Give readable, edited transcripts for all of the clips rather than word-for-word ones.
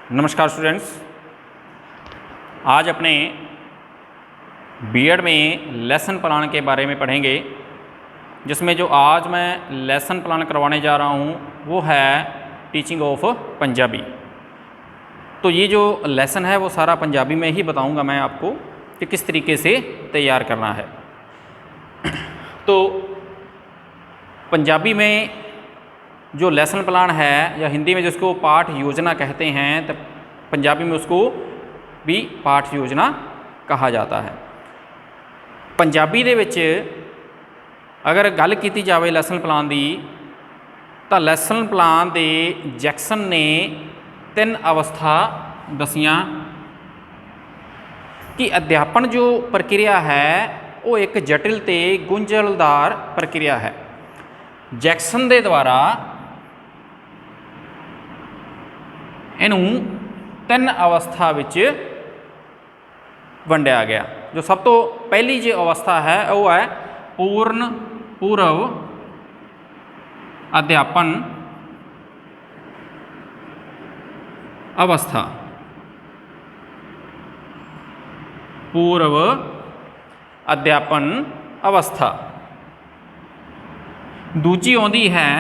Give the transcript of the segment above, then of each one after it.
नमस्कार स्टूडेंट्स, आज अपने बीएड में लेसन प्लान के बारे में पढ़ेंगे, जिसमें जो आज मैं लेसन प्लान करवाने जा रहा हूँ वो है टीचिंग ऑफ पंजाबी। तो ये जो लेसन है वो सारा पंजाबी में ही बताऊँगा मैं आपको कि किस तरीके से तैयार करना है। तो पंजाबी में जो लेसन प्लान है या हिंदी में जिसको पाठ योजना कहते हैं, तो पंजाबी में उसको भी पाठ योजना कहा जाता है। पंजाबी दे विच अगर गल की जाए लेसन प्लान की, तो लेसन प्लान दे जैक्सन ने 3 अवस्था दसियां कि अध्यापन जो प्रक्रिया है वो एक जटिल ते गुंझलदार प्रक्रिया है। जैक्सन दे द्वारा इनू 3 अवस्था विच वंडिया गया। जो सब तो पहली जो अवस्था है वो है पूर्ण पूर्व अध्यापन अवस्था। पूर्व अध्यापन अवस्था। दूजी आउंदी है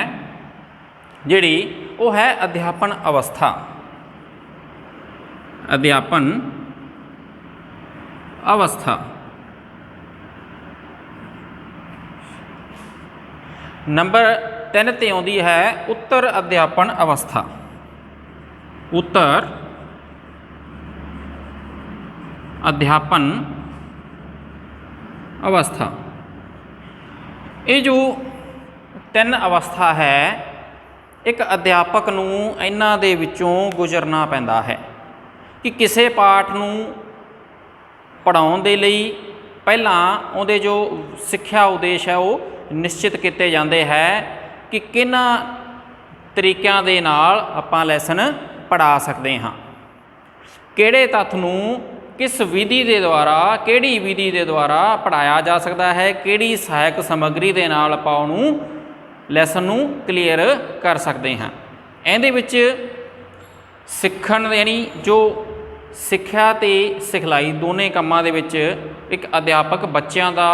जिहड़ी वो है अध्यापन अवस्था। अध्यापन अवस्था। नंबर 3 ते आउंदी है उत्तर अध्यापन अवस्था। उत्तर अध्यापन अवस्था। ये जो 3 अवस्था है, एक अध्यापक नूं इन्हां दे विचों गुजरना पैंदा है कि किसी पाठ नूं पढ़ाउण दे लई पहलां उहदे जो सिक्ख्या उद्देश है वो निश्चित किए जाते हैं कि किन्हां तरीकों के नाल आपां लैसन पढ़ा सकते हाँ, किहड़े तत्थ नूं किस विधि के द्वारा, किहड़ी विधि के द्वारा पढ़ाया जा सकता है, किहड़ी सहायक समग्री के नाल आपां उहनूं लैसन नूं क्लीयर कर सकते हैं। इहदे विच सिੱਖਣ यानी जो सिक्ख्या ते सिखलाई दोने कामां दे विच एक अध्यापक बच्चों का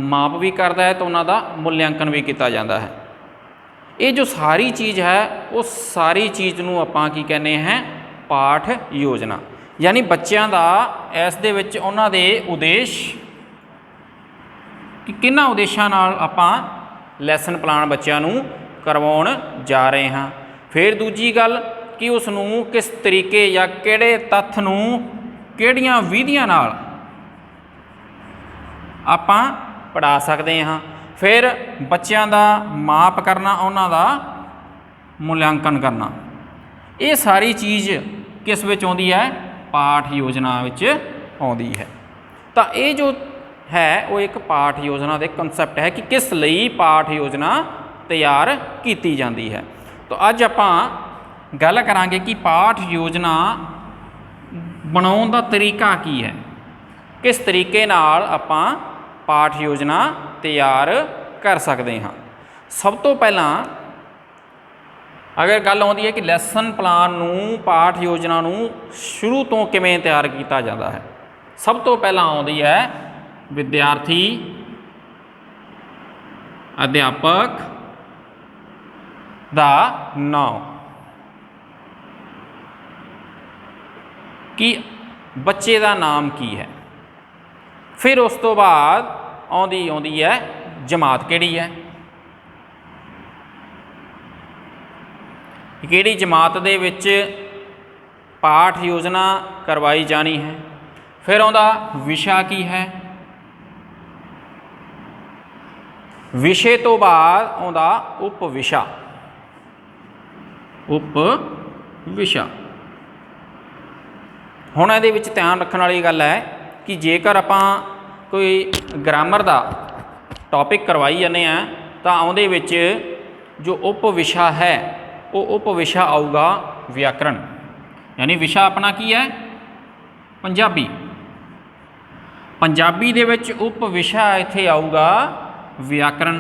माप भी करता है तो उन्हों मूल्यांकन भी किया जाता है। ये जो सारी चीज़ है वो सारी चीज़ नूं आपां की कहने हैं पाठ योजना। यानी बच्चों का इस दे विच उन्हां दे उद्देश कि किन्हां उद्देशां नाल आपां लैसन प्लान बच्चों नूं करवाउण जा रहे हैं। फिर दूजी गल कि उसनूं किस तरीके या किहड़े तत्थ नूं किहड़ियां विधियां नाल आपां पढ़ा सकते हाँ। फिर बच्चों का माप करना, उन्हां दा मूल्यांकन करना, ये सारी चीज़ किस विच आउंदी है? पाठ योजना विच आउंदी है। तो ये जो है वो एक पाठ योजना के कंसैप्ट है कि किस लई पाठ योजना तैयार की जाती है। तो अज आपां गल करांगे कि पाठ योजना बनाउण दा तरीका की है, किस तरीके नाल आपां पाठ योजना तैयार कर सकते हाँ। सब तो पहला अगर गल आउंदी है कि लैसन प्लान नूं, पाठ योजना नूं शुरू तो किवें तैयार किया जाता है, सब तो पहला आउंदी है विद्यार्थी, अध्यापक दा नाम कि बच्चे का नाम की है। फिर उस तो बाद आउंदी है जमात किहड़ी है, किहड़ी जमात दे विच पाठ योजना करवाई जानी है। फिर आउंदा विशा की है, विषय तो बाद आउंदा उप विशा। उप विशा हुण इहदे विच ध्यान रखण वाली गल है कि जेकर आपां कोई ग्रामर का टॉपिक करवाई जाने हैं तो आउंदे विच जो उप विशा है वो उप विशा आऊगा व्याकरण। यानी विशा अपना की है पंजाबी। पंजाबी दे विच उप विशा इत्थे आऊगा व्याकरण।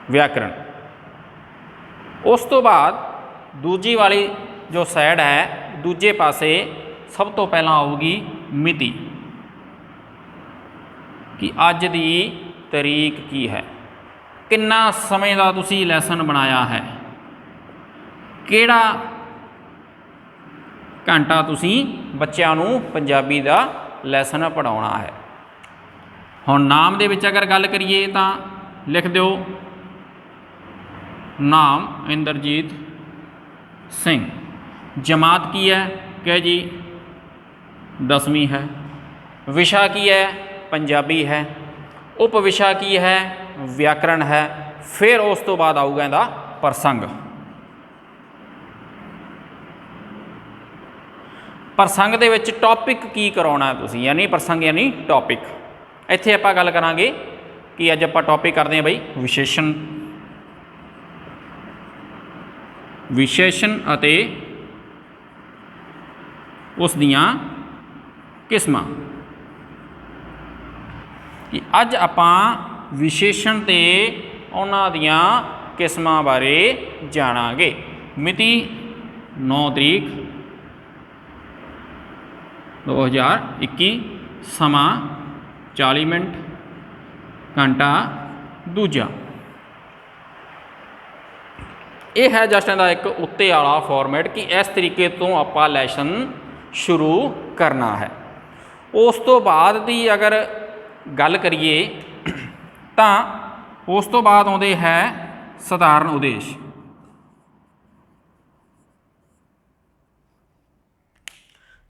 व्याकरण उस तो बाद दूजी वाली जो साइड है दूजे पासे सब तो पहला आऊगी मिति कि अज दी तरीक की है, किन्ना समय का तुसी लैसन बनाया है, किहड़ा घंटा तुसी बच्चों नूं पंजाबी दा लैसन पढ़ाउणा है। हुण नाम दे विच अगर गल करिए तां लिख दिओ नाम इंद्रजीत सिंह, जमात की है कि जी 10वीं है, विशा की है पंजाबी है, उपविशा की है व्याकरण है, फिर उस तो बाद आऊगा इहदा प्रसंग। प्रसंग दे विच टॉपिक की कराउणा है तुसीं, यानी प्रसंग यानी टॉपिक। इत्थे आपां गल करांगे कि अज आपां टॉपिक करदे हां बई विशेषण, विशेषण अते उस दियां किस्मां। कि अज आपां विशेषण ते उन्हां दियां किस्मां बारे जाणांगे। मिति 9 तरीक 2021, समा 40 मिनट, घंटा दूजा। यह है जस्ट इहदा एक उत्ते वाला फॉर्मेट कि इस तरीके तो आपां लैसन शुरू करना है। उस तो बाद दी अगर गल करिए तां उस तो बाद आउंदे है सधारण उद्देश।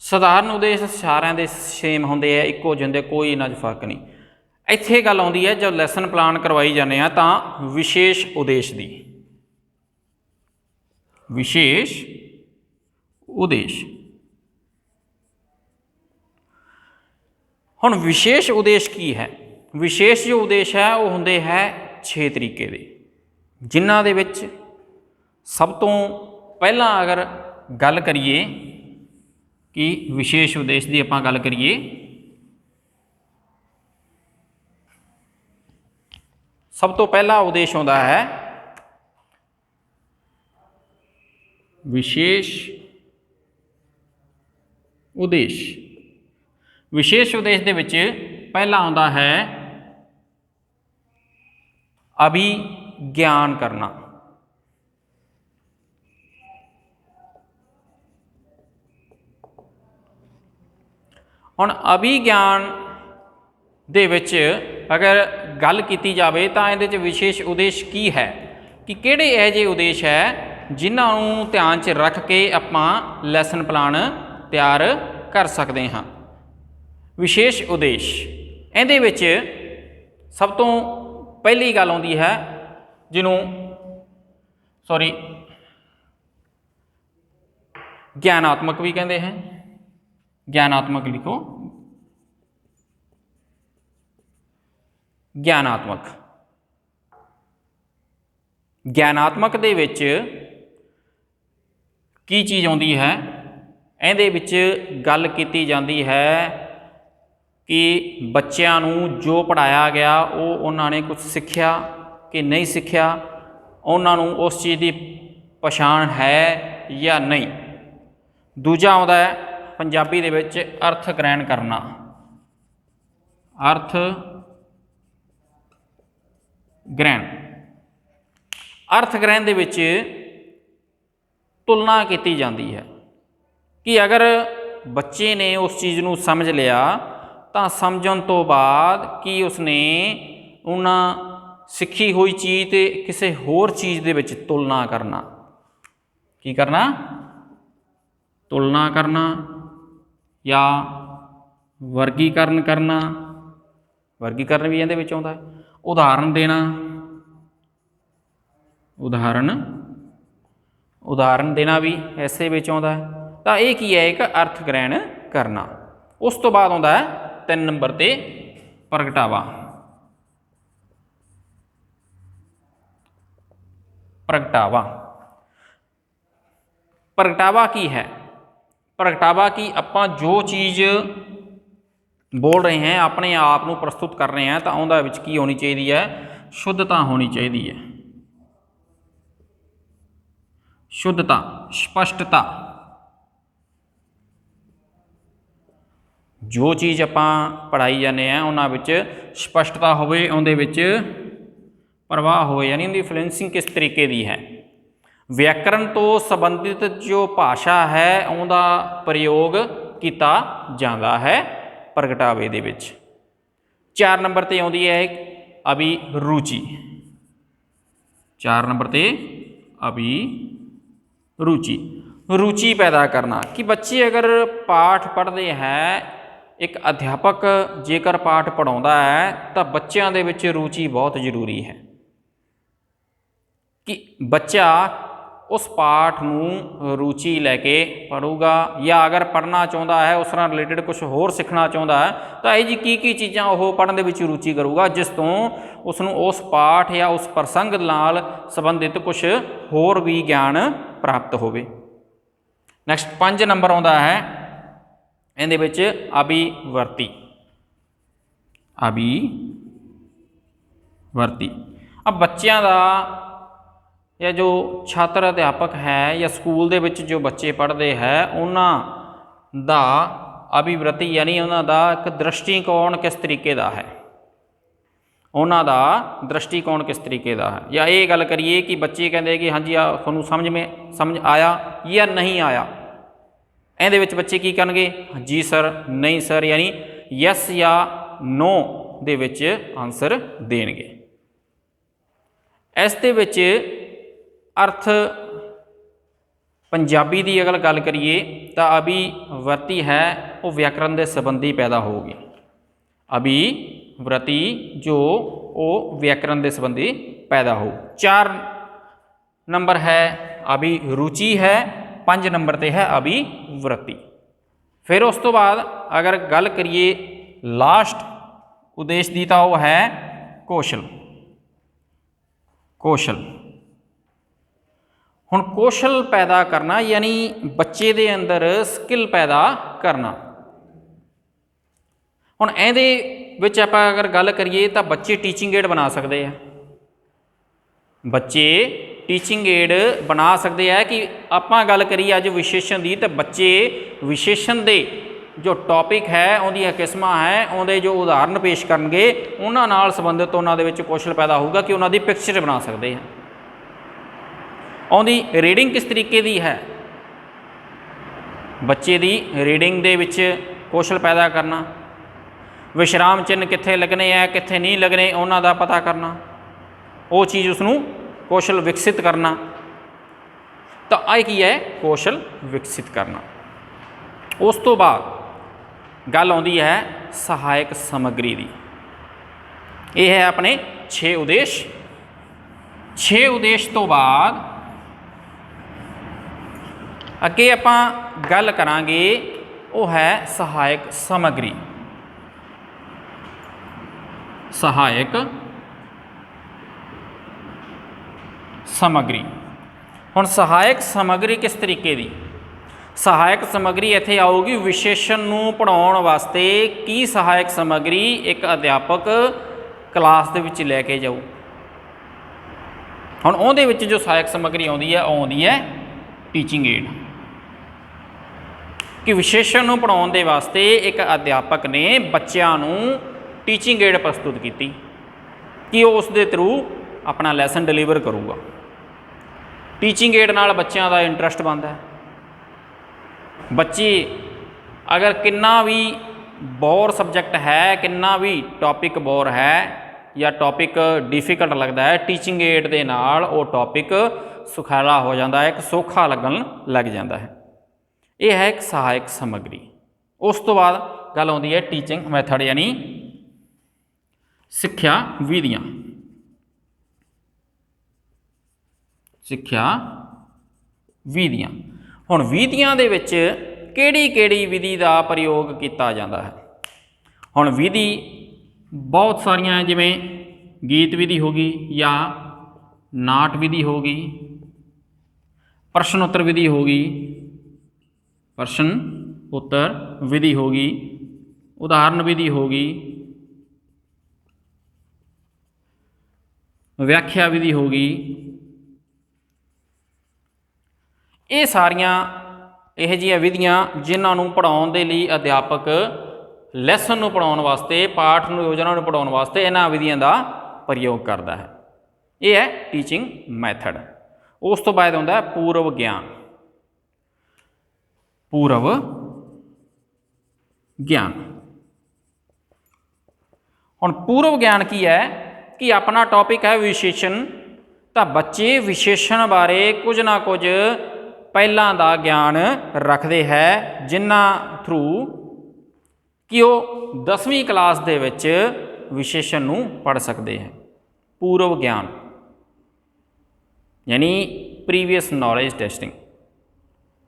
सधारण उद्देश सारिਆਂ ਦੇ सेम ਹੁੰਦੇ है, ਇੱਕੋ ਜਿਹੇ ਹੁੰਦੇ, कोई इन्हां 'ਚ फर्क नहीं। ਇੱਥੇ ਗੱਲ ਆਉਂਦੀ है जब लैसन प्लान करवाई जाने आ तां विशेष उद्देश दी, विशेष उद्देश। हुण विशेष उद्देश की है? विशेष जो उद्देश है वो होंदे है 6 तरीके दे, जिन्हां दे विच सब तो पहला अगर गल करिए कि विशेष उद्देश की आपां गल करिए सब तो पहला उद्देश होंदा है विशेष उद्देश। विशेष उद्देश दे विच पहला आउंदा है अभिज्ञान करना। हुण अभिज्ञान दे विच अगर गल कीती जावे तां इहदे च विशेष उद्देश की है कि किहड़े इहो जिहे उद्देश है जिन्हां नूं ध्यान च रख के आपां लैसन प्लान तैयार कर सकते हाँ। विशेष उद्देश इहदे विच सब तो पहली गल आउंदी है जिन्हों ज्ञानात्मक भी कहते हैं। ज्ञानात्मक लिखो, ज्ञानात्मक। ज्ञानात्मक दे विच की चीज़ आउंदी है? इहदे विच गल कीती जाती है कि बच्चों नूं जो पढ़ाया गया वो उन्होंने कुछ सीखिया कि नहीं सीखिया, उन्होंने उस चीज़ की पछाण है या नहीं। दूजा आउंदा है पंजाबी दे विच अर्थ ग्रहण करना। अर्थ ग्रहण, अर्थ ग्रहण दे विच तुलना की जाती है कि अगर बच्चे ने उस चीज़ नूं समझ लिया तो समझण तो बाद कि उसने उन्हां सीखी हुई चीज़ ते किसी होर चीज़ दे विच तुलना करना। की करना? तुलना करना या वर्गीकरण करना। वर्गीकरण भी इहदे विच आउंदा है। उदाहरण देना, उदाहरण देना भी ऐसे विच आउंदा है। तो ये की है? एक अर्थ ग्रहण करना। उस तो बाद आउंदा है 3 नंबर ते प्रगटावा। प्रगटावा, प्रगटावा की है? प्रगटावा की आपां जो चीज़ बोल रहे हैं, अपने आप को प्रस्तुत कर रहे हैं, तो उहदे विच की होनी चाहिए है? शुद्धता होनी चाहिए है। शुद्धता, स्पष्टता। जो चीज़ आपां पढ़ाई जाने हैं उन्हां विच स्पष्टता होवे, उहदे विच प्रवाह होवे, यानी उहदी फ्लुएंसिंग किस तरीके दी है। व्याकरण तो संबंधित जो भाषा है उहदा प्रयोग किया जाता है प्रगटावे दे विच। 4 नंबर ते आउंदी है अभिरुचि। 4 नंबर ते अभिरुचि, रुचि पैदा करना कि बच्चे अगर पाठ पढ़ते हैं, एक अध्यापक जेकर पाठ पढ़ाउंदा है तो बच्चों दे विच रुचि बहुत जरूरी है कि बच्चा उस पाठ नूं रुचि लैके पढ़ूगा, या अगर पढ़ना चाहता है उस नाल रिलेटेड कुछ होर सीखना चाहता है तो यह जी की चीज़ां वो पढ़न दे विच रुचि करूगा जिस तो उसनूं उस पाठ या उस प्रसंग नाल संबंधित कुछ होर भी ज्ञान प्राप्त होवे। नैक्सट 5 नंबर आउंदा है इहदे विच अभिवर्ती। अभिवर्ती अब बच्चों का या जो छात्र अध्यापक है या स्कूल दे विच जो बच्चे पढ़ते हैं उन्हां दा अभिवृत्ति यानी उन्हां दा एक दृष्टिकोण किस तरीके का है, उन्हां दा दृष्टिकोण किस तरीके का है। या ये गल करिए कि बच्चे कहते कि हाँ जी तुहानूं समझ आया या नहीं आया, इहदे विच बच्चे की करनगे, जी सर, नहीं सर, यानी यस या नो दे विच आंसर देणगे। इस दे विच अर्थ पंजाबी की अगर गल करिए तो अभिवर्ती है वो व्याकरण के संबंधी पैदा होगी। अभिवर्ती जो वो व्याकरण के संबंधी पैदा हो। 4 नंबर है अभिरुचि है, 5 नंबर पर है अभिवृत्ति। फिर उस तो बाद अगर गल करिए लास्ट उद्देश्य की तो वह है कौशल। कौशल हुण कौशल पैदा करना यानी बच्चे दे अंदर स्किल पैदा करना। हुण इहदे विच आपां अगर गल करिए तो बच्चे टीचिंग एड बना सकते हैं। बच्चे टीचिंग एड बना सकते हैं कि आपां गल करिए अज विशेषण की तो बच्चे विशेषण दे जो टॉपिक है उहदियां किस्मां है उहदे जो उदाहरण पेश करनगे उन्हां नाल संबंधित उन्हां दे विच कौशल पैदा होगा कि उन्हां दी पिक्चर बना सकते हैं। उहदी रीडिंग किस तरीके की है, बच्चे की रीडिंग दे विच कौशल पैदा करना, विश्राम चिन्ह कित्थे लगने हैं कित्थे नहीं लगने उन्हां दा पता करना, वो चीज़ उसनूं कौशल विकसित करना। तो यह की है कौशल विकसित करना। उस तो बाद गल आउंदी है सहायक सामग्री की। यह है अपने 6 उद्देश्य। 6 उद्देश्य तो बाद अगे आपां गल करांगे वो है सहायक सामग्री। सहायक सामग्री हुण सहायक सामग्री किस तरीके की, सहायक सामग्री इत्थे आऊगी विशेषण नूं पढ़ाउण वास्ते की सहायक सामग्री एक अध्यापक क्लास दे विच लैके जाऊ। हुण उहदे विच जो सहायक सामग्री आउंदी है टीचिंग एड कि विशेषण नूं पढ़ाउण दे वास्ते एक अध्यापक ने बच्चों नूं टीचिंग एड प्रस्तुत की कि वो उस दे थ्रू अपना लैसन डिलीवर करूगा। टीचिंग एड नाल बच्चों का इंटरस्ट बनता है। बच्चे अगर कितना भी बोर सबजैक्ट है, कितना भी टॉपिक बोर है या टॉपिक डिफिकल्ट लगता है, टीचिंग एड के नाल वो टॉपिक सुखाला हो जाता है, एक सौखा लगन लग जाता है। यह है एक सहायक सामग्री। उस तो बाद गल आउंदी है टीचिंग मैथड यानी सिक्ख्या विधियां। सिक्ख्या विधियां हुण विधियां दे विच किहड़ी विधि का प्रयोग किया जाता है। हुण विधि बहुत सारियां जिवें गीत विधि होगी या नाट विधि होगी, प्रश्न उत्तर विधि होगी, प्रश्न उत्तर विधि होगी, उदाहरण विधि होगी, व्याख्या विधि होगी, ਇਹ ਸਾਰੀਆਂ ਇਹੋ ਜਿਹੀਆਂ ਵਿਧੀਆਂ ਜਿਨ੍ਹਾਂ ਨੂੰ ਪੜ੍ਹਾਉਣ ਦੇ ਲਈ ਅਧਿਆਪਕ ਲੈਸਨ ਨੂੰ ਪੜ੍ਹਾਉਣ ਵਾਸਤੇ, ਪਾਠ ਨੂੰ, ਯੋਜਨਾ ਨੂੰ ਪੜ੍ਹਾਉਣ ਵਾਸਤੇ ਇਹਨਾਂ ਵਿਧੀਆਂ ਦਾ ਪ੍ਰਯੋਗ ਕਰਦਾ ਹੈ। ਇਹ ਹੈ ਟੀਚਿੰਗ ਮੈਥਡ। ਉਸ ਤੋਂ ਬਾਅਦ ਆਉਂਦਾ ਪੂਰਵ ਗਿਆਨ। ਪੂਰਵ ਗਿਆਨ, ਹੁਣ ਪੂਰਵ ਗਿਆਨ ਕੀ ਹੈ ਕਿ ਆਪਣਾ ਟੌਪਿਕ ਹੈ ਵਿਸ਼ੇਸ਼ਣ, ਤਾਂ ਬੱਚੇ ਵਿਸ਼ੇਸ਼ਣ ਬਾਰੇ ਕੁਝ ਨਾ ਕੁਝ ਪਹਿਲਾਂ ਦਾ ਗਿਆਨ ਰੱਖਦੇ ਹੈ, ਜਿਨ੍ਹਾਂ ਥਰੂ ਕਿ ਉਹ 10ਵੀਂ ਕਲਾਸ ਦੇ ਵਿੱਚ ਵਿਸ਼ੇਸ਼ਣ ਨੂੰ ਪੜ੍ਹ ਸਕਦੇ ਹੈ। ਪੂਰਵ ਗਿਆਨ ਯਾਨੀ ਪ੍ਰੀਵੀਅਸ ਨੌਲੇਜ ਟੈਸਟਿੰਗ,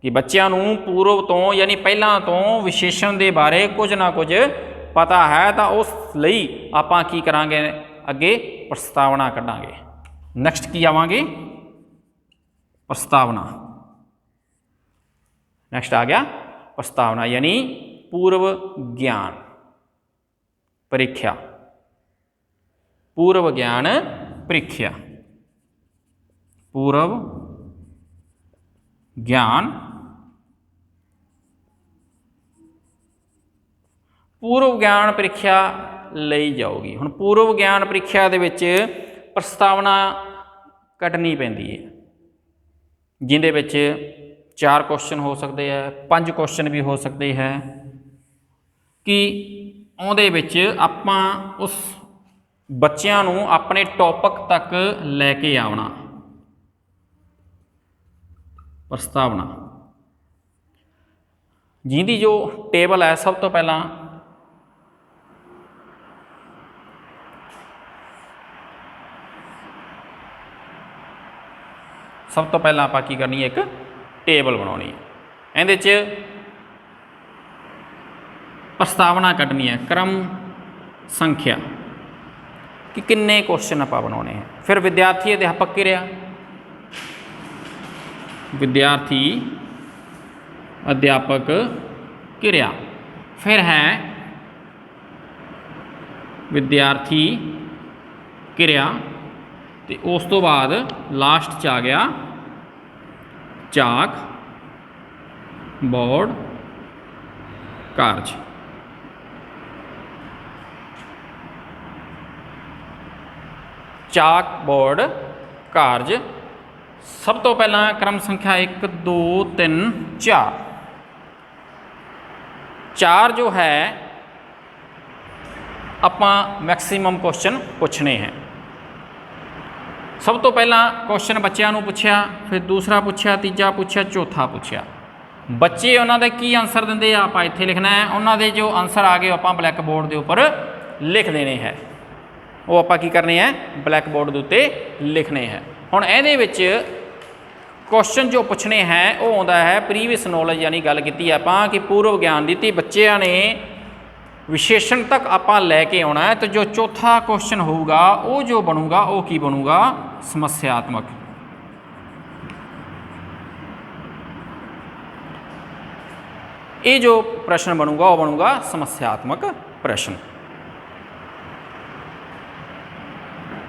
ਕਿ ਬੱਚਿਆਂ ਨੂੰ ਪੂਰਵ ਤੋਂ ਯਾਨੀ ਪਹਿਲਾਂ ਤੋਂ ਵਿਸ਼ੇਸ਼ਣ ਦੇ ਬਾਰੇ ਕੁਝ ਨਾ ਕੁਝ ਪਤਾ ਹੈ, ਤਾਂ ਉਸ ਲਈ ਆਪਾਂ ਕੀ ਕਰਾਂਗੇ, ਅੱਗੇ ਪ੍ਰਸਤਾਵਨਾ ਕੱਢਾਂਗੇ। ਨੈਕਸਟ ਕੀ ਆਵਾਂਗੇ, ਪ੍ਰਸਤਾਵਨਾ। ਨੈਕਸਟ ਆ ਗਿਆ ਪ੍ਰਸਤਾਵਨਾ ਯਾਨੀ ਪੂਰਵ ਗਿਆਨ ਪ੍ਰੀਖਿਆ। ਪੂਰਵ ਗਿਆਨ ਪ੍ਰੀਖਿਆ, ਪੂਰਵ ਗਿਆਨ, ਪੂਰਵ ਗਿਆਨ ਪ੍ਰੀਖਿਆ ਲਈ ਜਾਊਗੀ। ਹੁਣ ਪੂਰਵ ਗਿਆਨ ਪ੍ਰੀਖਿਆ ਦੇ ਵਿੱਚ ਪ੍ਰਸਤਾਵਨਾ ਕੱਢਣੀ ਪੈਂਦੀ ਹੈ, ਜਿਹਦੇ ਵਿੱਚ 4 ਕੁਐਸਚਨ ਹੋ ਸਕਦੇ ਹੈ, 5 ਕੁਐਸਚਨ ਵੀ ਹੋ ਸਕਦੇ ਹੈ, ਕਿ ਉਹਦੇ ਵਿੱਚ ਆਪਾਂ ਉਸ ਬੱਚਿਆਂ ਨੂੰ ਆਪਣੇ ਟੌਪਿਕ ਤੱਕ ਲੈ ਕੇ ਆਉਣਾ। ਪ੍ਰਸਤਾਵਨਾ ਜਿਹਦੀ ਜੋ ਟੇਬਲ ਹੈ, ਸਭ ਤੋਂ ਪਹਿਲਾਂ ਆਪਾਂ ਕੀ ਕਰਨੀ ਹੈ, ਇੱਕ ਟੇਬਲ ਬਣਾਉਣੀ ਹੈ। ਇਹਦੇ 'ਚ ਪ੍ਰਸਤਾਵਨਾ ਕੱਢਣੀ ਹੈ, ਕ੍ਰਮ ਸੰਖਿਆ, ਕਿ ਕਿੰਨੇ ਕੁਐਸਚਨ ਆਪਾਂ ਬਣਾਉਣੇ ਹੈ। ਫਿਰ ਵਿਦਿਆਰਥੀ ਅਧਿਆਪਕ ਕਿਰਿਆ, ਵਿਦਿਆਰਥੀ ਅਧਿਆਪਕ ਕਿਰਿਆ, ਫਿਰ ਹੈ ਵਿਦਿਆਰਥੀ ਕਿਰਿਆ, ਤੇ ਉਸ ਤੋਂ ਬਾਅਦ ਲਾਸਟ 'ਚ ਆ ਗਿਆ ਚਾਕ ਬੋਰਡ ਕਾਰਜ। ਚਾਕ ਬੋਰਡ ਕਾਰਜ ਸਭ ਤੋਂ ਪਹਿਲਾਂ ਕ੍ਰਮ ਸੰਖਿਆ 1 2 3 4। 4 ਜੋ ਹੈ ਆਪਾਂ ਮੈਕਸਿਮਮ ਕੁਐਸਚਨ ਪੁੱਛਣੇ ਹੈ। ਸਭ ਤੋਂ ਪਹਿਲਾਂ ਕੁਐਸਚਨ ਬੱਚਿਆਂ ਨੂੰ ਪੁੱਛਿਆ, ਫਿਰ ਦੂਸਰਾ ਪੁੱਛਿਆ, ਤੀਜਾ ਪੁੱਛਿਆ, ਚੌਥਾ ਪੁੱਛਿਆ। ਬੱਚੇ ਉਹਨਾਂ ਦੇ ਕੀ ਆਨਸਰ ਦਿੰਦੇ ਆ ਆਪਾਂ ਇੱਥੇ ਲਿਖਣਾ ਹੈ। ਉਹਨਾਂ ਦੇ ਜੋ ਆਨਸਰ ਆ ਗਏ ਆਪਾਂ ਬਲੈਕ ਬੋਰਡ ਦੇ ਉੱਪਰ ਲਿਖ ਦੇਣੇ ਹੈ। ਉਹ ਆਪਾਂ ਕੀ ਕਰਨੇ ਹੈ, ਬਲੈਕ ਬੋਰਡ ਦੇ ਉੱਤੇ ਲਿਖਣੇ ਹੈ। ਹੁਣ ਇਹਦੇ ਵਿੱਚ ਕੁਐਸਚਨ ਜੋ ਪੁੱਛਣੇ ਹੈ ਉਹ ਆਉਂਦਾ ਹੈ ਪ੍ਰੀਵੀਅਸ ਨੌਲੇਜ, ਯਾਨੀ ਗੱਲ ਕੀਤੀ ਆਪਾਂ ਕਿ ਪੂਰਵ ਗਿਆਨ ਦਿੱਤੀ ਬੱਚਿਆਂ ਨੇ ਵਿਸ਼ੇਸ਼ਣ ਤੱਕ ਆਪਾਂ ਲੈ ਕੇ ਆਉਣਾ ਹੈ। ਤਾਂ ਜੋ ਚੌਥਾ ਕੁਐਸਚਨ ਹੋਊਗਾ ਉਹ ਜੋ ਬਣੂਗਾ ਉਹ ਕੀ ਬਣੂਗਾ, ਸਮੱਸਿਆਤਮਕ। ਇਹ ਜੋ ਪ੍ਰਸ਼ਨ ਬਣੂਗਾ ਉਹ ਬਣੂਗਾ ਸਮੱਸਿਆਤਮਕ ਪ੍ਰਸ਼ਨ।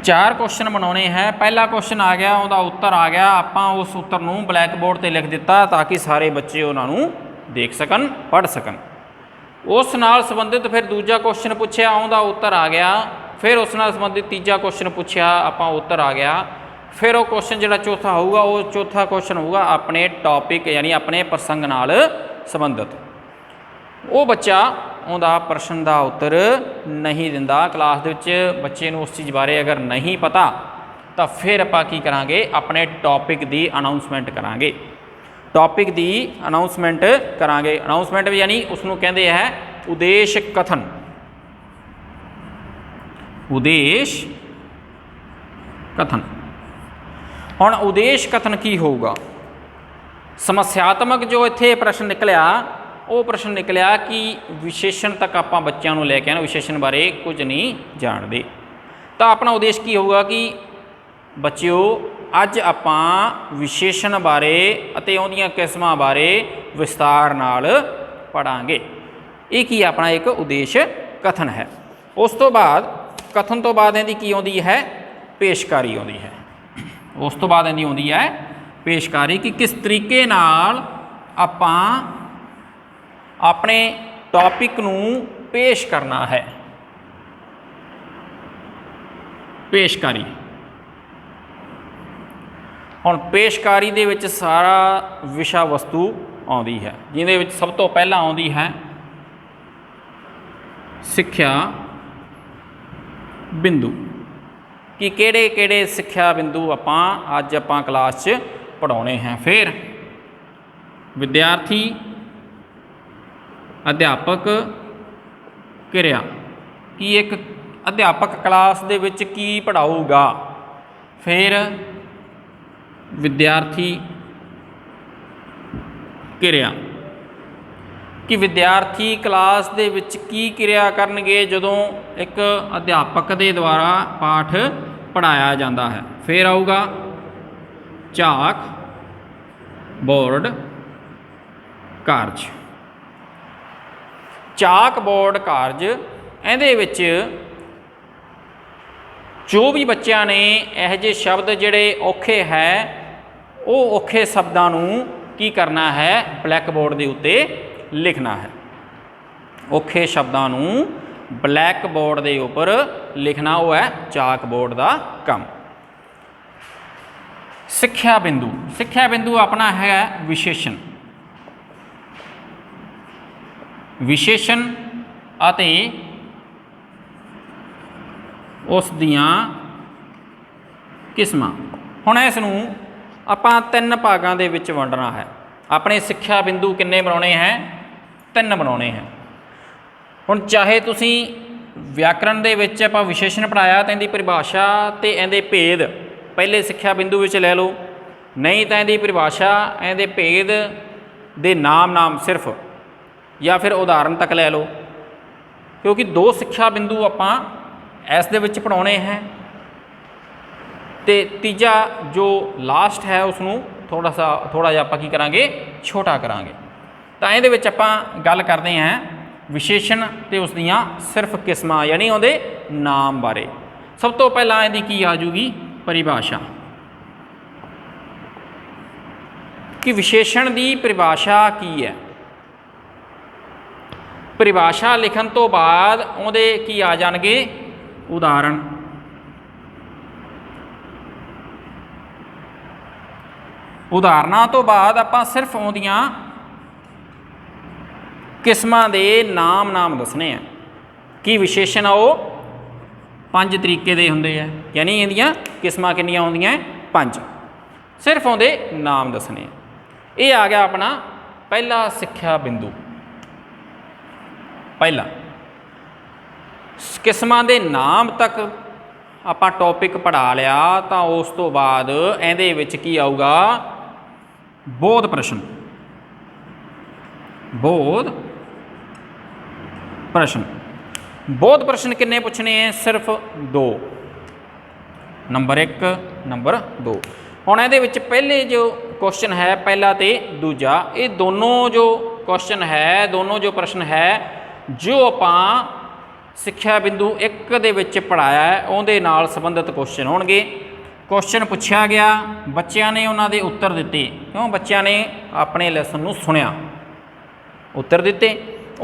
4 ਕੁਐਸਚਨ ਬਣਾਉਣੇ ਹੈ। ਪਹਿਲਾ ਕੁਐਸਚਨ ਆ ਗਿਆ, ਉਹਦਾ ਉੱਤਰ ਆ ਗਿਆ, ਆਪਾਂ ਉਸ ਉੱਤਰ ਨੂੰ ਬਲੈਕ ਬੋਰਡ ਤੇ ਲਿਖ ਦਿੱਤਾ ਤਾਂ ਕਿ ਸਾਰੇ ਬੱਚੇ ਉਹਨਾਂ ਨੂੰ ਦੇਖ ਸਕਣ, ਪੜ੍ਹ ਸਕਣ। ਉਸ ਨਾਲ ਸੰਬੰਧਿਤ ਫਿਰ ਦੂਜਾ ਕੁਐਸਚਨ ਪੁੱਛਿਆ, ਉਹਦਾ ਉੱਤਰ ਆ ਗਿਆ। ਫਿਰ ਉਸ ਨਾਲ ਸੰਬੰਧਿਤ ਤੀਜਾ ਕੁਐਸਚਨ ਪੁੱਛਿਆ, ਆਪਾਂ ਉੱਤਰ ਆ ਗਿਆ। ਫਿਰ ਉਹ ਕੁਐਸਚਨ ਜਿਹੜਾ ਚੌਥਾ ਹੋਊਗਾ ਉਹ ਚੌਥਾ ਕੁਐਸਚਨ ਹੋਊਗਾ ਆਪਣੇ ਟੌਪਿਕ ਯਾਨੀ ਆਪਣੇ ਪ੍ਰਸੰਗ ਨਾਲ ਸੰਬੰਧਿਤ। ਉਹ ਬੱਚਾ ਉਹਦਾ ਪ੍ਰਸ਼ਨ ਦਾ ਉੱਤਰ ਨਹੀਂ ਦਿੰਦਾ, ਕਲਾਸ ਦੇ ਵਿੱਚ ਬੱਚੇ ਨੂੰ ਉਸ ਚੀਜ਼ ਬਾਰੇ ਅਗਰ ਨਹੀਂ ਪਤਾ ਤਾਂ ਫਿਰ ਆਪਾਂ ਕੀ ਕਰਾਂਗੇ, ਆਪਣੇ ਟੌਪਿਕ ਦੀ ਅਨਾਊਂਸਮੈਂਟ ਕਰਾਂਗੇ। ਟੌਪਿਕ ਦੀ ਅਨਾਊਂਸਮੈਂਟ ਕਰਾਂਗੇ। ਅਨਾਊਂਸਮੈਂਟ ਵੀ ਯਾਨੀ ਉਸ ਨੂੰ ਕਹਿੰਦੇ ਹੈ ਉਦੇਸ਼ ਕਥਨ। ਉਦੇਸ਼ ਕਥਨ। ਹੁਣ ਉਦੇਸ਼ ਕਥਨ ਕੀ ਹੋਊਗਾ, ਸਮੱਸਿਆਤਮਕ ਜੋ ਇੱਥੇ ਪ੍ਰਸ਼ਨ ਨਿਕਲਿਆ ਉਹ ਪ੍ਰਸ਼ਨ ਨਿਕਲਿਆ ਕਿ ਵਿਸ਼ੇਸ਼ਣ ਤੱਕ ਆਪਾਂ ਬੱਚਿਆਂ ਨੂੰ ਲੈ ਕੇ ਆਉਣਾ, ਵਿਸ਼ੇਸ਼ਣ ਬਾਰੇ ਕੁਝ ਨਹੀਂ ਜਾਣਦੇ। ਤਾਂ ਆਪਣਾ ਉਦੇਸ਼ ਕੀ ਹੋਊਗਾ ਕਿ ਬੱਚਿਓ ਅੱਜ ਆਪਾਂ ਵਿਸ਼ੇਸ਼ਣ ਬਾਰੇ ਅਤੇ ਉਹਦੀਆਂ ਕਿਸਮਾਂ ਬਾਰੇ ਵਿਸਤਾਰ ਨਾਲ ਪੜ੍ਹਾਂਗੇ। ਇਹ ਕੀ ਆਪਣਾ ਇੱਕ ਉਦੇਸ਼ ਕਥਨ ਹੈ। ਉਸ ਤੋਂ ਬਾਅਦ ਕਥਨ ਤੋਂ ਬਾਅਦ ਇਹਦੀ ਕੀ ਆਉਂਦੀ ਹੈ, ਪੇਸ਼ਕਾਰੀ ਆਉਂਦੀ ਹੈ। ਉਸ ਤੋਂ ਬਾਅਦ ਇਹਦੀ ਆਉਂਦੀ ਹੈ पेशकारी कि किस तरीके नाल आपां अपने टॉपिक नूं पेश करना है। पेशकारी हुण पेशकारी दे विच सारा विषा वस्तु आउंदी है, जिहदे विच सब तो पहला आउंदी है सिक्ख्या बिंदु कि किहड़े-किहड़े सिक्ख्या बिंदु आपां अज आपां क्लास च पढ़ाउणे हैं। फिर विद्यार्थी अध्यापक किरिया कि एक अध्यापक क्लास दे विच की पढ़ाऊगा। फिर विद्यार्थी किरिया कि विद्यार्थी क्लास दे विच की किरिया करनगे जदों एक अध्यापक दे द्वारा पाठ पढ़ाया जाता है। फिर आऊगा झाक बोर्ड कारज। झाक बोर्ड कारज इहदे विच जो भी बच्चों ने यह जे शब्द जिहड़े औखे है वो औखे शब्दां नूं की करना है, ब्लैक बोर्ड के उत्ते लिखना है। औखे शब्दां नूं ब्लैक बोर्ड के उपर लिखना वो है चाक बोर्ड का काम। सिक्ख्या बिंदु, सिक्ख्या बिंदु अपना है विशेषण। विशेषण अते उस दियां किस्मां। हुण इस नूं आपां तीन भागां दे विच वंडना है। अपने सिक्ख्या बिंदु किन्ने बनाने हैं? तीन बनाने हैं। हुण चाहे तुसीं व्याकरण दे विच आपां विशेषण पढ़ाया तो इहदी परिभाषा ते इहदे भेद पहले सिक्ख्या बिंदु विच लै लो, नहीं तो इहदी परिभाषा इहदे भेद दे नाम सिर्फ या फिर उदाहरण तक लै लो, क्योंकि दो सिक्ख्या बिंदु आपां इस दे विच पढ़ाउणे हैं। तो तीजा जो लास्ट है उसनूं थोड़ा जिहा आपां की करांगे, छोटा करांगे। तो इहदे विच आपां गल करदे हैं विशेषण ते उस दियां सिर्फ किस्मां, यानी उहदे नाम बारे। सब तो पहला इहदी की आ जूगी परिभाषा कि विशेषण की परिभाषा की है। परिभाषा लिखण तो बाद उहदे की आ जाणगे उदाहरण। उदाहरणों तो बाद आपां सिर्फ उहदियां किस्मां दे नाम दसने हैं कि विशेषण वो 5 तरीके दे हुंदे है, यानी इहदियां किस्मां किन्नियां होंदियां 5, सिर्फ उहदे नाम दसने हैं। ये आ गया अपना पहला सिक्ख्या बिंदु। पहला किस्मां दे नाम तक आपां टॉपिक पढ़ा लिया, तो उस तो बाद इहदे विच की आऊगा बोध प्रश्न। बोध प्रश्न, बोध प्रश्न किन्ने पूछने हैं? सिर्फ 2, नंबर 1 नंबर 2। हुण इहदे विच पहले जो क्वेश्चन है पहला ते दूजा, ये दोनों जो क्वेश्चन है, दोनों जो प्रश्न है जो आपां सिक्ख्या बिंदु 1 दे विच पढ़ाया है उहदे नाल संबंधित क्वेश्चन होणगे। क्वेश्चन पूछा गया, बच्चों ने उन्होंने उत्तर दिते, क्यों बच्चों ने अपने लैसन नूं सुनिया, उत्तर दिते।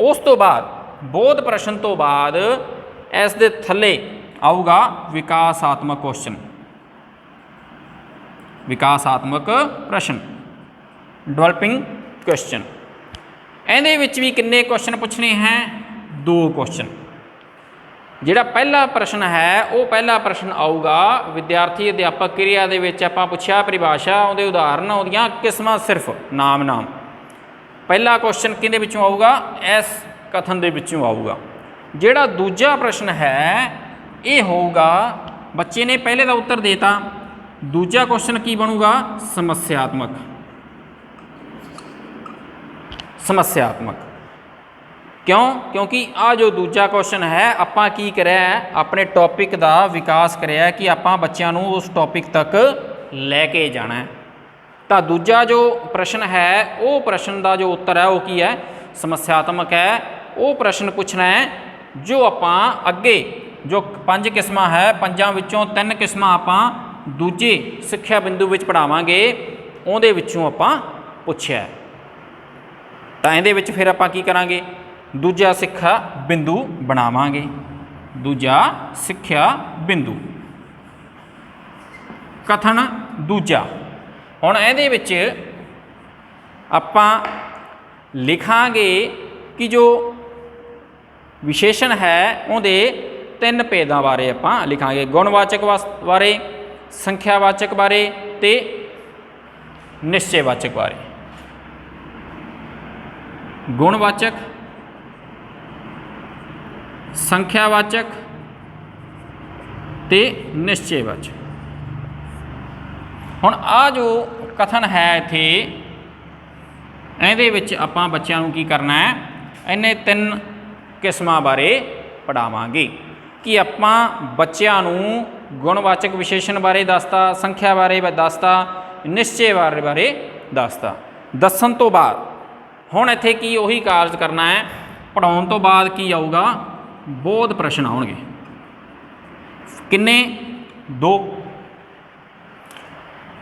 उस तो बाद बोध प्रश्न तो बाद इस दे थल्ले आऊगा विकासात्मक क्वेश्चन। विकासात्मक प्रश्न, डेवलपिंग क्वेश्चन। इहदे विच भी किन्ने क्वेश्चन पूछने हैं? 2 क्वेश्चन। जिहड़ा पहला प्रश्न है वो पहला प्रश्न आऊगा विद्यार्थी अध्यापक क्रिया दे विच आपां पुछया परिभाषा, उहदे उदाहरण, उहदियां किस्मां सिर्फ नाम। पहला क्वेश्चन किहदे विचों आऊगा? इस कथन दे विचों आऊगा। जिहड़ा दूजा प्रश्न है ये होऊगा, बच्चे ने पहले का उत्तर देता, दूजा क्वेश्चन की बनूगा? समस्यात्मक। समस्यात्मक क्यों? क्योंकि आ जो दूजा क्वेश्चन है आपां की करिया अपने टॉपिक का विकास करिया कि आपां बच्चों नूं उस टॉपिक तक लैके जाना है। तो दूजा जो प्रश्न है वो प्रश्न का जो उत्तर है वो की है? समस्यात्मक है। वो प्रश्न पूछना है जो आपां अगे जो 5 किस्मां है, 5 विचों 3 किस्मां आपां दूजे सिक्ख्या बिंदु विच पढ़ावांगे ਉਹਦੇ ਵਿੱਚੋਂ ਆਪਾਂ ਪੁੱਛਿਆ। ਤਾਂ ਇਹਦੇ ਵਿੱਚ ਫਿਰ ਆਪਾਂ ਕੀ ਕਰਾਂਗੇ, ਦੂਜਾ ਸਿੱਖਿਆ ਬਿੰਦੂ ਬਣਾਵਾਂਗੇ। ਦੂਜਾ ਸਿੱਖਿਆ ਬਿੰਦੂ, ਕਥਨ ਦੂਜਾ। ਹੁਣ ਇਹਦੇ ਵਿੱਚ ਆਪਾਂ ਲਿਖਾਂਗੇ ਕਿ ਜੋ ਵਿਸ਼ੇਸ਼ਣ ਹੈ ਉਹਦੇ 3 ਭੇਦਾਂ ਬਾਰੇ ਆਪਾਂ ਲਿਖਾਂਗੇ, ਗੁਣਵਾਚਕ ਬਾਰੇ, ਸੰਖਿਆਵਾਚਕ ਬਾਰੇ ਤੇ ਨਿਸ਼ਚੈਵਾਚਕ ਬਾਰੇ। ਗੁਣਵਾਚਕ, ਸੰਖਿਆਵਾਚਕ ਤੇ ਨਿਸ਼ਚੈਵਾਚਕ। ਹੁਣ ਆ ਜੋ ਕਥਨ ਹੈ ਇੱਥੇ, ਇਹਦੇ ਵਿੱਚ ਆਪਾਂ ਬੱਚਿਆਂ ਨੂੰ ਕੀ ਕਰਨਾ ਹੈ, ਇਹਨੇ 3 ਕਿਸਮਾਂ ਬਾਰੇ ਪੜ੍ਹਾਵਾਂਗੇ ਕਿ ਆਪਾਂ ਬੱਚਿਆਂ ਨੂੰ ਗੁਣਵਾਚਕ ਵਿਸ਼ੇਸ਼ਣ ਬਾਰੇ ਦੱਸਤਾ, ਸੰਖਿਆ ਬਾਰੇ ਦੱਸਤਾ, ਨਿਸ਼ਚੈ ਬਾਰੇ ਦੱਸਤਾ। ਦੱਸਣ ਤੋਂ ਬਾਅਦ ਹੁਣ ਇੱਥੇ ਕੀ ਉਹੀ ਕਾਰਜ ਕਰਨਾ ਹੈ, ਪੜ੍ਹਾਉਣ ਤੋਂ ਬਾਅਦ ਕੀ ਆਊਗਾ, ਬੋਧ ਪ੍ਰਸ਼ਨ ਆਉਣਗੇ। ਕਿੰਨੇ? 2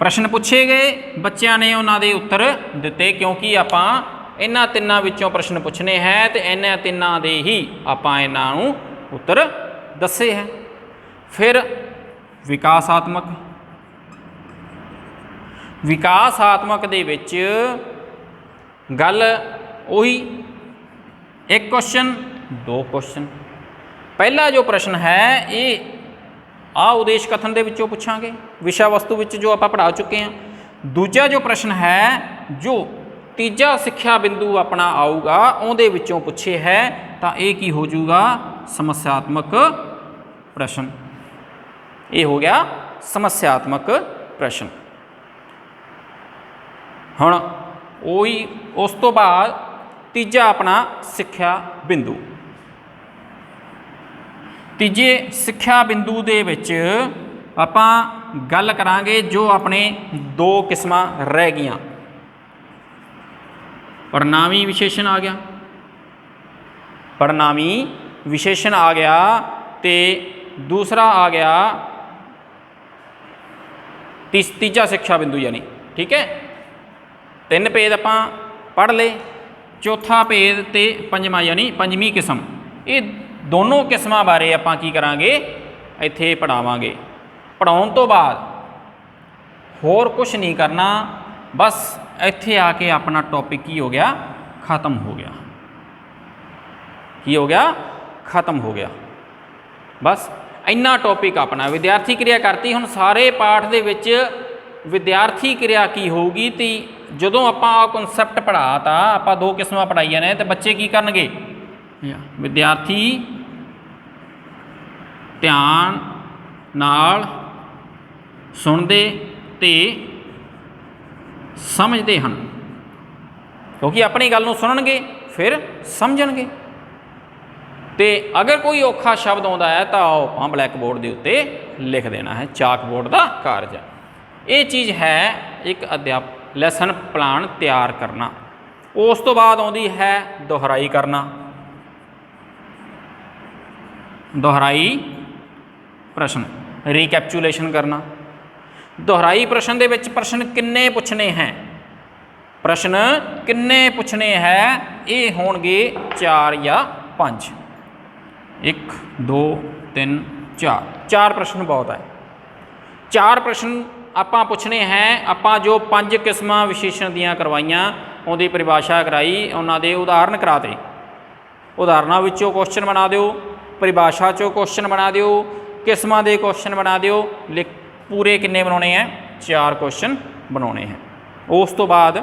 ਪ੍ਰਸ਼ਨ ਪੁੱਛੇ ਗਏ, ਬੱਚਿਆਂ ਨੇ ਉਹਨਾਂ ਦੇ ਉੱਤਰ ਦਿੱਤੇ, ਕਿਉਂਕਿ ਆਪਾਂ ਇਹਨਾਂ 3 ਵਿੱਚੋਂ ਪ੍ਰਸ਼ਨ ਪੁੱਛਣੇ ਹੈ ਤੇ ਇਹਨਾਂ 3 ਦੇ ਹੀ ਆਪਾਂ ਇਹਨਾਂ ਨੂੰ ਉੱਤਰ ਦੱਸੇ ਹੈ। ਫਿਰ ਵਿਕਾਸਾਤਮਕ, ਵਿਕਾਸਾਤਮਕ ਦੇ ਵਿੱਚ ਗੱਲ ਉਹੀ 1 ਕੁਐਸਚਨ 2 ਕੁਐਸਚਨ। ਪਹਿਲਾ ਜੋ ਪ੍ਰਸ਼ਨ ਹੈ ਇਹ ਉਦੇਸ਼ ਕਥਨ ਦੇ ਵਿੱਚੋਂ ਪੁੱਛਾਂਗੇ, ਵਿਸ਼ਾ ਵਸਤੂ ਵਿੱਚ ਜੋ ਆਪਾਂ ਪੜ੍ਹਾ ਚੁੱਕੇ ਹਾਂ। ਦੂਜਾ ਜੋ ਪ੍ਰਸ਼ਨ ਹੈ, ਜੋ ਤੀਜਾ ਸਿੱਖਿਆ ਬਿੰਦੂ ਆਪਣਾ ਆਊਗਾ ਉਹਦੇ ਵਿੱਚੋਂ ਪੁੱਛੇ ਹੈ, ਤਾਂ ਇਹ ਕੀ ਹੋ ਜਾਊਗਾ, ਸਮੱਸਿਆਤਮਕ ਪ੍ਰਸ਼ਨ। ਇਹ ਹੋ ਗਿਆ ਸਮੱਸਿਆਤਮਕ ਪ੍ਰਸ਼ਨ। ਹੁਣ ਉਹੀ ਉਸ ਤੋਂ ਬਾਅਦ ਤੀਜਾ ਆਪਣਾ ਸਿੱਖਿਆ ਬਿੰਦੂ। ਤੀਜੇ ਸਿੱਖਿਆ ਬਿੰਦੂ ਦੇ ਵਿੱਚ ਆਪਾਂ ਗੱਲ ਕਰਾਂਗੇ ਜੋ ਆਪਣੇ 2 ਕਿਸਮਾਂ ਰਹਿ ਗਈਆਂ। ਪੜਨਾਮੀ ਵਿਸ਼ੇਸ਼ਣ ਆ ਗਿਆ, ਪੜਨਾਮੀ ਵਿਸ਼ੇਸ਼ਣ ਆ ਗਿਆ ਤੇ ਦੂਸਰਾ ਆ ਗਿਆ ਤੀਜਾ ਸਿੱਖਿਆ ਬਿੰਦੂ, ਯਾਨੀ ਠੀਕ ਹੈ 3 ਭੇਦ ਆਪਾਂ ਪੜ੍ਹ ਲਏ, ਚੌਥਾ ਭੇਦ ਤੇ ਪੰਜਵਾਂ ਯਾਨੀ ਪੰਜਵੀਂ ਕਿਸਮ। ਇਹ ਦੋਨੋਂ ਕਿਸਮਾਂ ਬਾਰੇ ਆਪਾਂ ਕੀ ਕਰਾਂਗੇ, ਇੱਥੇ ਪੜ੍ਹਾਵਾਂਗੇ। ਪੜ੍ਹਾਉਣ ਤੋਂ ਬਾਅਦ ਹੋਰ ਕੁਛ ਨਹੀਂ ਕਰਨਾ, ਬਸ ਇੱਥੇ ਆ ਕੇ ਆਪਣਾ ਟੌਪਿਕ ਕੀ ਹੋ ਗਿਆ, ਖਤਮ ਹੋ ਗਿਆ। ਕੀ ਹੋ ਗਿਆ, ਖਤਮ ਹੋ ਗਿਆ। ਬਸ ਇੰਨਾ ਟੌਪਿਕ ਆਪਣਾ ਵਿਦਿਆਰਥੀ ਕਿਰਿਆ ਕਰਤੀ। ਹੁਣ ਸਾਰੇ ਪਾਠ ਦੇ ਵਿੱਚ ਵਿਦਿਆਰਥੀ ਕਿਰਿਆ ਕੀ ਹੋਊਗੀ, ਤੇ ਜਦੋਂ ਆਪਾਂ ਆ ਕਨਸੈਪਟ ਪੜ੍ਹਾਤਾ, ਆਪਾਂ 2 ਕਿਸਮਾਂ ਪੜ੍ਹਾਈਆਂ ਨੇ, ਤੇ ਬੱਚੇ ਕੀ ਕਰਨਗੇ, ਵਿਦਿਆਰਥੀ ਧਿਆਨ ਨਾਲ ਸੁਣਦੇ ਤੇ ਸਮਝਦੇ ਹਨ, ਕਿਉਂਕਿ ਆਪਣੀ ਗੱਲ ਨੂੰ ਸੁਣਨਗੇ ਫਿਰ ਸਮਝਣਗੇ। ਤੇ ਅਗਰ ਕੋਈ ਔਖਾ ਸ਼ਬਦ ਆਉਂਦਾ ਹੈ ਤਾਂ ਉਹ ਆਪਾਂ ਬਲੈਕ ਬੋਰਡ ਦੇ ਉੱਤੇ ਲਿਖ ਦੇਣਾ ਹੈ, ਚਾਕ ਬੋਰਡ ਦਾ ਕਾਰਜ ਹੈ। ਇਹ ਚੀਜ਼ ਹੈ ਇੱਕ ਲੈਸਨ ਪਲਾਨ ਤਿਆਰ ਕਰਨਾ। ਉਸ ਤੋਂ ਬਾਅਦ ਆਉਂਦੀ ਹੈ ਦੁਹਰਾਈ ਕਰਨਾ, ਦੁਹਰਾਈ ਪ੍ਰਸ਼ਨ, ਰੀਕੈਪਚੁਲੇਸ਼ਨ ਕਰਨਾ। ਦੁਹਰਾਈ ਪ੍ਰਸ਼ਨ ਦੇ ਵਿੱਚ ਪ੍ਰਸ਼ਨ ਕਿੰਨੇ ਪੁੱਛਣੇ ਹੈ, ਪ੍ਰਸ਼ਨ ਕਿੰਨੇ ਪੁੱਛਣੇ ਹੈ, ਇਹ ਹੋਣਗੇ 4 ਜਾਂ 5। 1 2 3 4, 4 ਪ੍ਰਸ਼ਨ ਬਹੁਤ ਹੈ। 4 ਪ੍ਰਸ਼ਨ ਆਪਾਂ ਪੁੱਛਣੇ ਹੈ। ਆਪਾਂ ਜੋ 5 ਕਿਸਮਾਂ ਵਿਸ਼ੇਸ਼ਣ ਦੀਆਂ ਕਰਵਾਈਆਂ, ਉਹਦੀ ਪਰਿਭਾਸ਼ਾ ਕਰਾਈ, ਉਹਨਾਂ ਦੇ ਉਦਾਹਰਨ ਕਰਾਤੇ। ਉਦਾਹਰਨਾਂ ਵਿੱਚੋਂ ਕੁਐਸਚਨ ਬਣਾ ਦਿਓ, ਪਰਿਭਾਸ਼ਾ 'ਚੋਂ ਕੁਐਸਚਨ ਬਣਾ ਦਿਓ, ਕਿਸਮਾਂ ਦੇ ਕੁਐਸਚਨ ਬਣਾ ਦਿਓ। ਪੂਰੇ ਕਿੰਨੇ ਬਣਾਉਣੇ ਹੈ, 4 ਕੁਐਸਚਨ ਬਣਾਉਣੇ ਹੈ। ਉਸ ਤੋਂ ਬਾਅਦ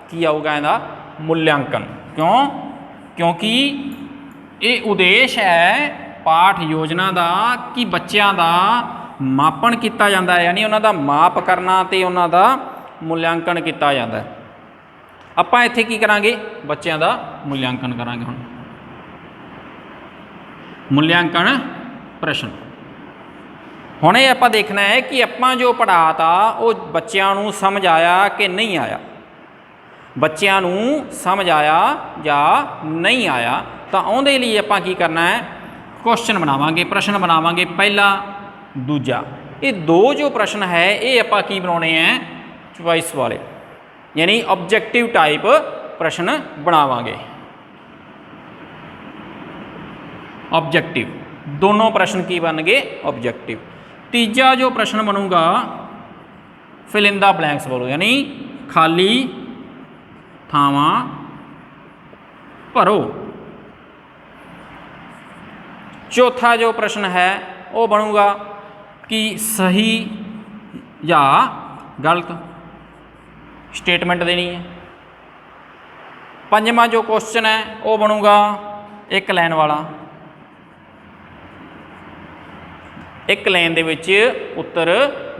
ਕੀ ਆਊਗਾ, ਇਹਦਾ ਮੁੱਲਿਆਂਕਨ। ਕਿਉਂਕਿ ਇਹ ਉਦੇਸ਼ ਹੈ ਪਾਠ ਯੋਜਨਾ ਦਾ ਕਿ ਬੱਚਿਆਂ ਦਾ ਮਾਪਣ ਕੀਤਾ ਜਾਂਦਾ ਹੈ, ਯਾਨੀ ਉਹਨਾਂ ਦਾ ਮਾਪ ਕਰਨਾ ਤੇ ਉਹਨਾਂ ਦਾ ਮੁੱਲਿਆਂਕਨ ਕੀਤਾ ਜਾਂਦਾ ਹੈ। ਆਪਾਂ ਇੱਥੇ ਕੀ ਕਰਾਂਗੇ, ਬੱਚਿਆਂ ਦਾ ਮੁੱਲਿਆਂਕਨ ਕਰਾਂਗੇ। ਹੁਣ ਮੁੱਲਿਆਂਕਨ ਪ੍ਰਸ਼ਨ। ਹੁਣ ਇਹ ਆਪਾਂ ਦੇਖਣਾ ਹੈ ਕਿ ਆਪਾਂ ਜੋ ਪੜ੍ਹਾਤਾ ਉਹ ਬੱਚਿਆਂ ਨੂੰ ਸਮਝ ਆਇਆ ਕਿ ਨਹੀਂ ਆਇਆ। ਬੱਚਿਆਂ ਨੂੰ ਸਮਝ ਆਇਆ ਜਾਂ ਨਹੀਂ ਆਇਆ ਤਾਂ ਉਹਦੇ ਲਈ ਆਪਾਂ ਕੀ ਕਰਨਾ ਹੈ, ਕੁਐਸਚਨ ਬਣਾਵਾਂਗੇ, ਪ੍ਰਸ਼ਨ ਬਣਾਵਾਂਗੇ, ਪਹਿਲਾ ਦੂਜਾ। ਇਹ 2 ਜੋ ਪ੍ਰਸ਼ਨ ਹੈ ਇਹ ਆਪਾਂ ਕੀ ਬਣਾਉਣੇ ਹੈ, ਚੁਆਇਸ ਵਾਲੇ। यानी ऑब्जेक्टिव टाइप प्रश्न बनावांगे। ऑब्जेक्टिव दोनों प्रश्न की बन गए ऑब्जेक्टिव। तीजा जो प्रश्न बनूगा फिल इन द ब्लैंक्स बोलो, यानी खाली थावां भरो। चौथा जो प्रश्न है वो बनूगा कि सही या गलत स्टेटमेंट देनी है। पंजवां जो क्वेश्चन है वो बनूगा एक लाइन वाला, एक लाइन दे विच उत्तर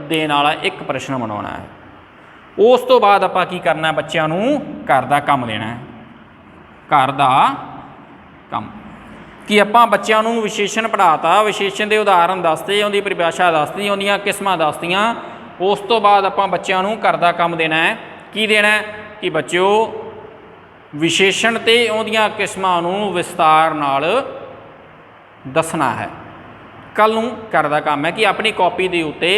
देने वाला एक प्रश्न बनाना है। उस तो बाद आपां की करना है, बच्चों नूं घर दा काम देना है। घर दा काम कि आपां बच्चों नूं विशेषण पढ़ाता, विशेषण के उदाहरण दसते, उहदी परिभाषा दसती, उहदियां किस्मां दसदियां। उस तो बाद आपां बच्चों नूं घर दा काम देना है। की देना है कि बच्चों विशेषण ते उहदियां किस्मां नूं विस्तार नाल दसना है। कल नूं घर दा काम है कि अपनी कॉपी के उत्ते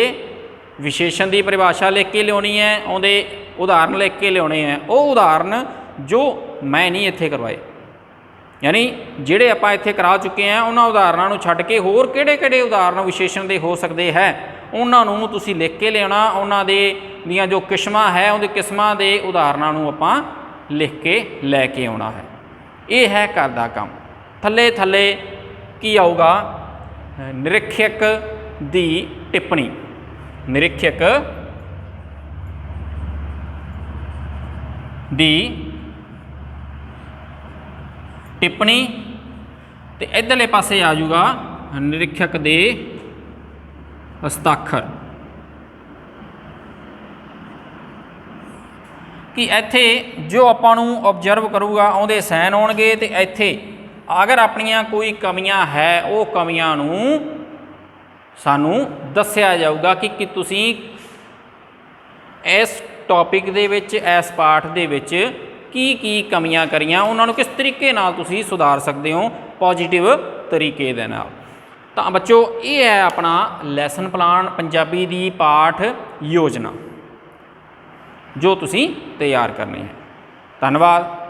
विशेषण की परिभाषा लिख के लियानी है, उहदे उदाहरण लिख के लियाने हैं। वो उदाहरण जो मैं नहीं इत्थे करवाए, यानी जिहड़े आपां इत्थे करा चुके हैं उन्हां उदाहरणों नूं छड्ड के होर किहड़े-किहड़े उदाहरण विशेषण के हो सकते हैं उन्हां नूं तुसीं लिख के लियाना। उन्हां दे दियां जो किस्मां है उहदे किस्मां दे उदाहरणों नूं आपां लिख के लैके आउणा है। ये है घर दा काम। थल्ले थल्ले की आऊगा निरीक्षक दी टिप्पणी। निरीक्षक दी टिप्पणी ते इधरले पासे आ जाऊगा निरीक्षक दे हस्ताक्षर। कि इत्थे जो आपां नूं ऑब्जर्व करूगा उहदे साइन होणगे ते इत्थे अगर अपनियां कोई कमियां है वो कमियां नूं सानूं दस्सिया जाऊगा कि तुसीं इस टॉपिक दे विच इस पाठ दे विच की कमियां करियां, उन्हां नूं किस तरीके नाल तुसीं सुधार सकदे हो पॉजिटिव तरीके दे नाल। तां बच्चों ये है अपना लैसन प्लान पंजाबी दी पाठ योजना जो तुसीं तैयार करनी है। धन्यवाद।